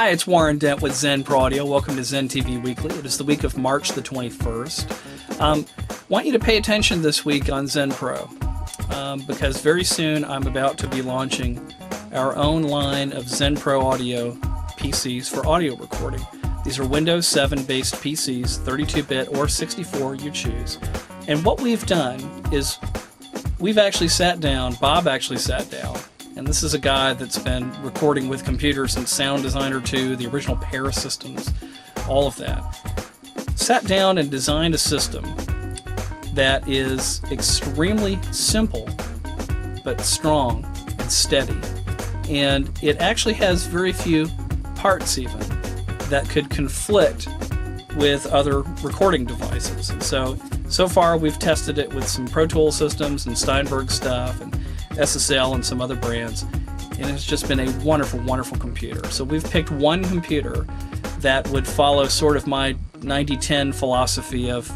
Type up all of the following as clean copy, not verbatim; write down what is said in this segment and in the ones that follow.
Hi, it's Warren Dent with ZenPro Audio. Welcome to Zen-TV Weekly. It is the week of March the 21st. Want you to pay attention this week on ZenPro because very soon I'm about to be launching our own line of ZenPro Audio PCs for audio recording. These are Windows 7 based PCs, 32-bit or 64, you choose. And what we've done is we've actually sat down, Bob actually sat down, and this is a guy that's been recording with computers since Sound Designer 2, the original Pair systems, all of that. Sat down and designed a system that is extremely simple, but strong and steady. And it actually has very few parts even that could conflict with other recording devices. And so far we've tested it with some Pro Tools systems and Steinberg stuff and SSL and some other brands, and it's just been a wonderful, wonderful computer. So we've picked one computer that would follow sort of my 90-10 philosophy of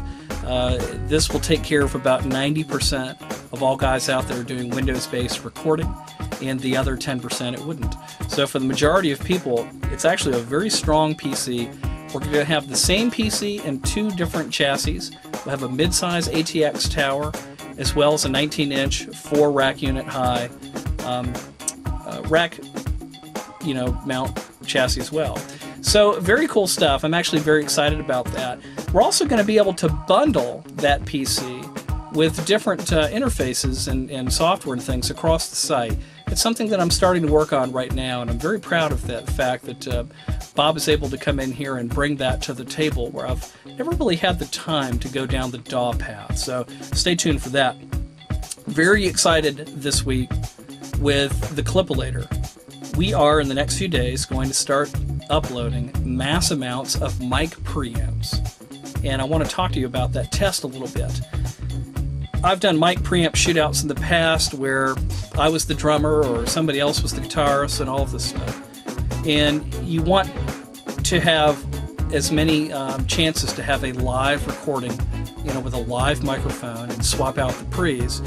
this will take care of about 90% of all guys out there doing Windows-based recording, and the other 10% it wouldn't. So for the majority of people, it's actually a very strong PC. We're going to have the same PC in two different chassis. We'll have a mid-size ATX tower, as well as a 19-inch 4-rack unit high rack, mount chassis as well. So very cool stuff. I'm actually very excited about that. We're also going to be able to bundle that PC with different interfaces and software and things across the site. It's something that I'm starting to work on right now, and I'm very proud of the fact that Bob is able to come in here and bring that to the table, where I've never really had the time to go down the DAW path. So stay tuned for that. Very excited this week with the Clipalator. We are, in the next few days, going to start uploading mass amounts of mic preamps. And I want to talk to you about that test a little bit. I've done mic preamp shootouts in the past where I was the drummer or somebody else was the guitarist and all of this stuff. And you want to have as many chances to have a live recording, with a live microphone and swap out the pre's.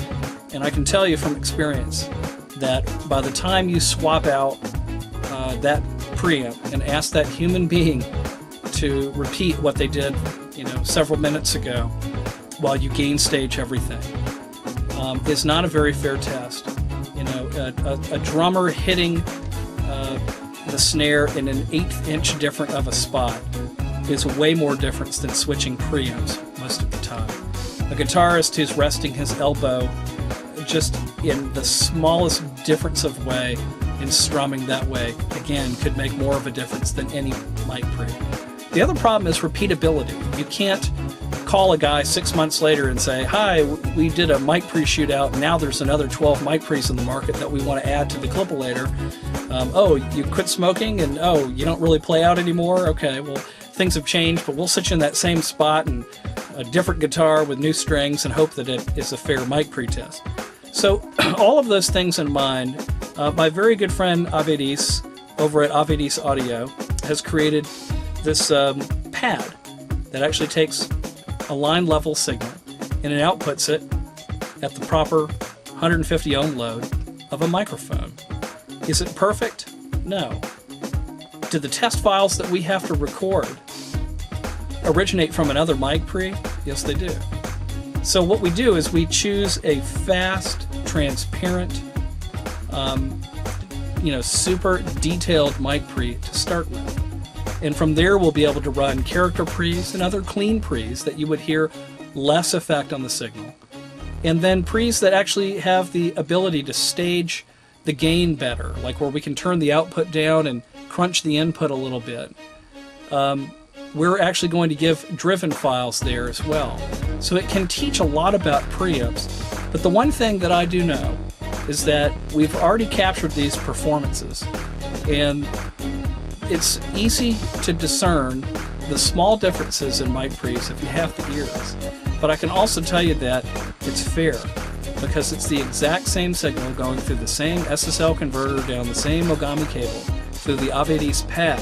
And I can tell you from experience that by the time you swap out that preamp and ask that human being to repeat what they did, several minutes ago, while you gain stage everything, is not a very fair test. A drummer hitting the snare in an 1/8 inch different of a spot is way more difference than switching preamps most of the time. A guitarist who's resting his elbow just in the smallest difference of way in strumming that way, again, could make more of a difference than any mic preamp. The other problem is repeatability. You can't call a guy 6 months later and say, hi, we did a mic pre shootout, now there's another 12 mic pre's in the market that we want to add to the Clipalator. Oh, you quit smoking, and oh, you don't really play out anymore? Okay, well, things have changed, but we'll sit you in that same spot and a different guitar with new strings and hope that it is a fair mic pre-test. So all of those things in mind, my very good friend Avedis over at Avedis Audio has created this pad that actually takes a line level signal and it outputs it at the proper 150 ohm load of a microphone. Is it perfect? No. Do the test files that we have to record originate from another mic pre? Yes, they do. So what we do is we choose a fast, transparent, super detailed mic pre to start with. And from there, we'll be able to run character pre's and other clean pre's that you would hear less effect on the signal. And then pre's that actually have the ability to stage the gain better, like where we can turn the output down and crunch the input a little bit. We're actually going to give driven files there as well. So it can teach a lot about preamps. But the one thing that I do know is that we've already captured these performances. And it's easy to discern the small differences in mic pre's if you have the ears. But I can also tell you that it's fair, because it's the exact same signal going through the same SSL converter down the same Mogami cable through the Avedis pad.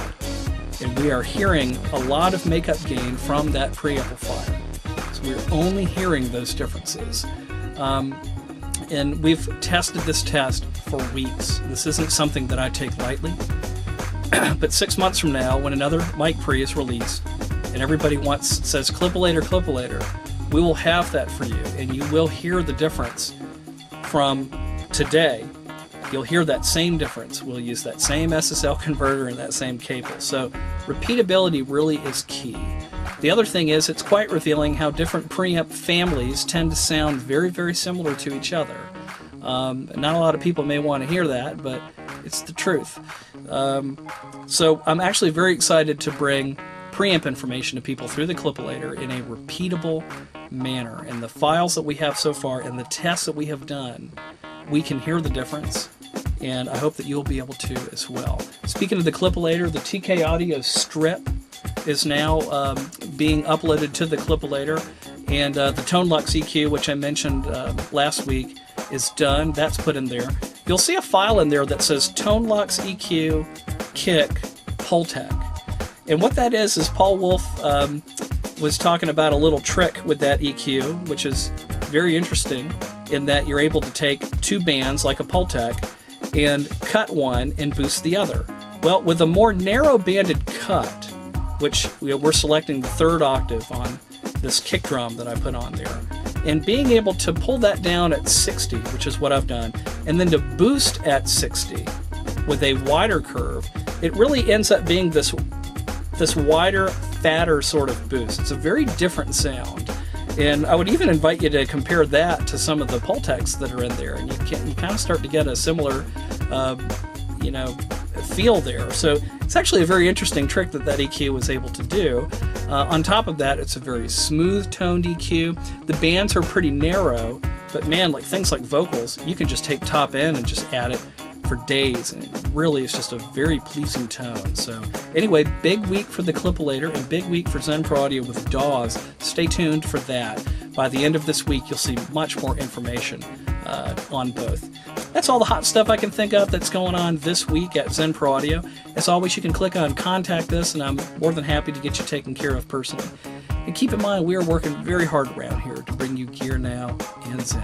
And we are hearing a lot of makeup gain from that preamplifier. So we're only hearing those differences. And we've tested this test for weeks. This isn't something that I take lightly. But 6 months from now, when another mic pre is released, and everybody says Clipalator, Clipalator, we will have that for you, and you will hear the difference from today. You'll hear that same difference. We'll use that same SSL converter and that same cable. So repeatability really is key. The other thing is it's quite revealing how different preamp families tend to sound very, very similar to each other. Not a lot of people may want to hear that, but it's the truth. So I'm actually very excited to bring preamp information to people through the Clipalator in a repeatable manner. And the files that we have so far and the tests that we have done, we can hear the difference, and I hope that you'll be able to as well. Speaking of the Clipalator, the TK Audio Strip is now being uploaded to the Clipalator, and the Tonelux EQ, which I mentioned last week, is done. That's put in there. You'll see a file in there that says Tonelux EQ Kick Pultec. And what that is Paul Wolf was talking about a little trick with that EQ, which is very interesting, in that you're able to take two bands like a Pultec and cut one and boost the other. Well, with a more narrow banded cut, which we're selecting the third octave on this kick drum that I put on there, and being able to pull that down at 60, which is what I've done, and then to boost at 60 with a wider curve, it really ends up being this wider, fatter sort of boost. It's a very different sound. And I would even invite you to compare that to some of the Pultecs that are in there, and you kind of start to get a similar, feel there. So it's actually a very interesting trick that EQ was able to do. On top of that, it's a very smooth toned EQ. The bands are pretty narrow, but man, like things like vocals, you can just take top end and just add it for days, and it really is just a very pleasing tone. So anyway, big week for the Clipalator and big week for ZenPro Audio with DAWs. Stay tuned for that. By the end of this week, you'll see much more information on both. That's all the hot stuff I can think of that's going on this week at ZenPro Audio. As always, you can click on Contact Us, and I'm more than happy to get you taken care of personally. And keep in mind, we are working very hard around here to bring you gear now and Zen.